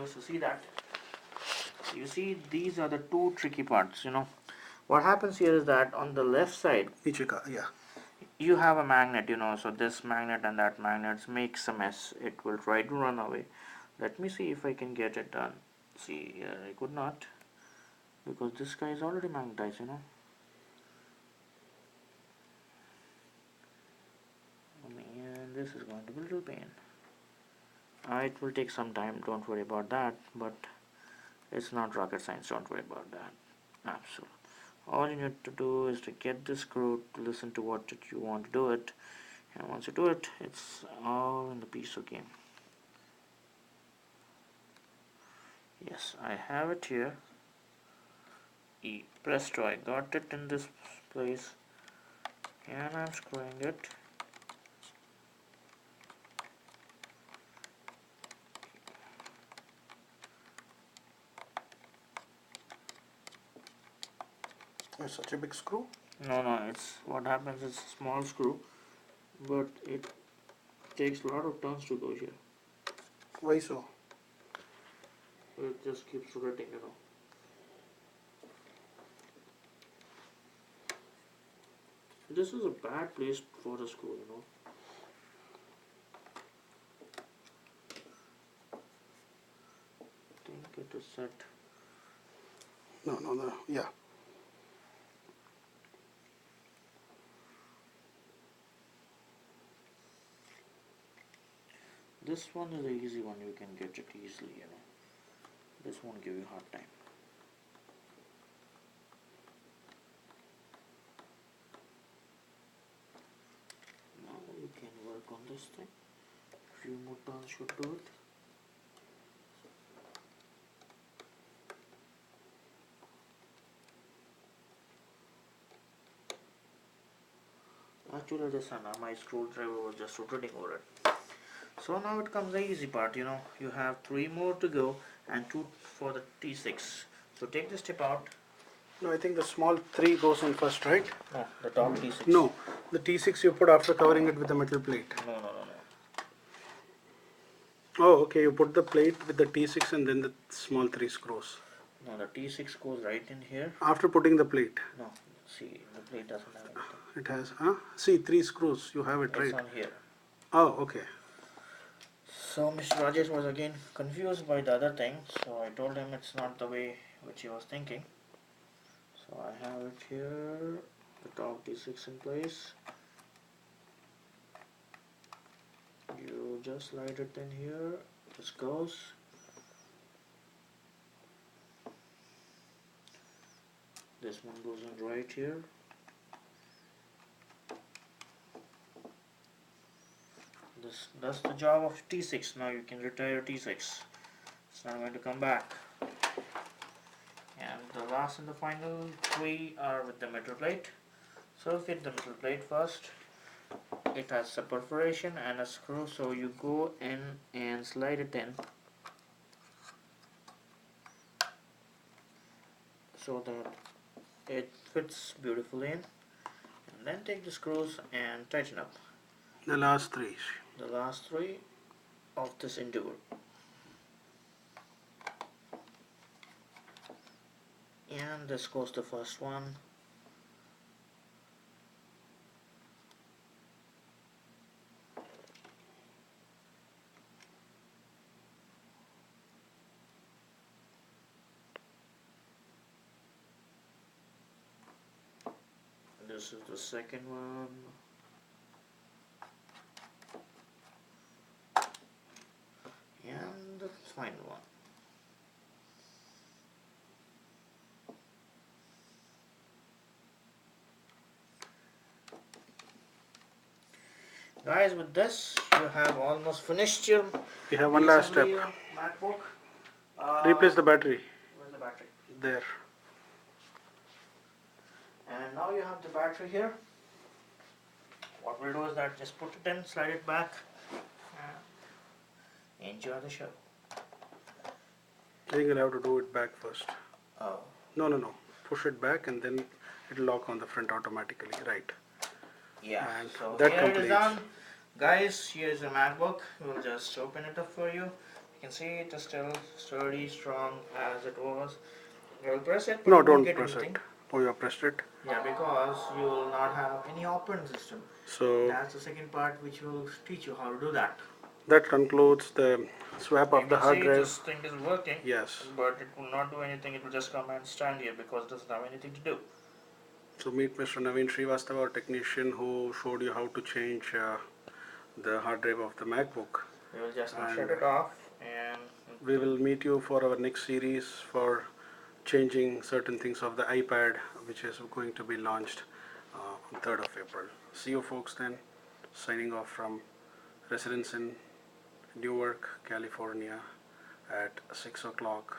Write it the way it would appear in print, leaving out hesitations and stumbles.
viewers to see that. You see, these are the two tricky parts. What happens here is that on the left side, yeah, you have a magnet. So this magnet and that magnet makes a mess. It will try to run away. Let me see if I can get it done. See, here I could not, because this guy is already magnetized. And this is going to be a little pain. It will take some time, don't worry about that, but it's not rocket science, don't worry about that. Absolutely. All you need to do is to get this screw, to listen to what you want to do it, and once you do it, it's all in the piece again. Yes, I have it here. Presto, I got it in this place, and I'm screwing it. it's such a big screw. No, it's what happens is a small screw, but it takes a lot of turns to go here. Why so? It just keeps rotating, This is a bad place for a screw, I think it is set. No, yeah. This one is the easy one, you can get it easily, This won't give you a hard time. Now you can work on this thing. Few more turns should do it. Actually, my screwdriver was just rotating over it. So now it comes the easy part, you have 3 more to go and 2 for the T6. So take this tip out. No, I think the small 3 goes in first, right? No, the top T6. No, the T6 you put after covering it with a metal plate. No. Oh, okay, you put the plate with the T6 and then the small 3 screws. No, the T6 goes right in here. After putting the plate? No, see, the plate doesn't have anything. It has, huh? See, 3 screws, you have it right. It's on here. Oh, okay. So Mr. Rajesh was again confused by the other thing, so I told him it's not the way which he was thinking. So I have it here, the top T6 in place. You just slide it in here, this goes. This one goes in right here. That's the job of T6. Now you can retire T6. It's not going to come back. And the last and the final 3 are with the metal plate. So fit the metal plate first. It has a perforation and a screw, so you go in and slide it in so that it fits beautifully in, and then take the screws and tighten up the last 3 of this endeavor. And this goes the first one. This is the second one. And the final one. Guys, with this you have almost finished your. We have one last step. MacBook. Replace the battery. Where's the battery? There. And now you have the battery here. What we'll do is that just put it in, slide it back, and enjoy the show. I think you'll have to do it back first. Oh. No. Push it back and then it'll lock on the front automatically, right? Yeah. And so that here completes. it is done. Guys, here's a MacBook. We'll just open it up for you. You can see it is still sturdy, strong as it was. You will press it, but No, you won't don't get press anything. it. Oh, you have pressed it. Yeah, because you will not have any operating system. So That's the second part which will teach you how to do that. that concludes the swap You of the can hard see drive. this thing is working, Yes. but it will not do anything. It will just come and stand here because it doesn't have anything to do. So meet Mr. Navin Srivastava, our technician, who showed you how to change the hard drive of the MacBook. We will just now And shut it off, and we will meet you for our next series for changing certain things of the iPad, which is going to be launched on 3rd of April. See you folks then. Signing off from residence in Newark, California at 6 o'clock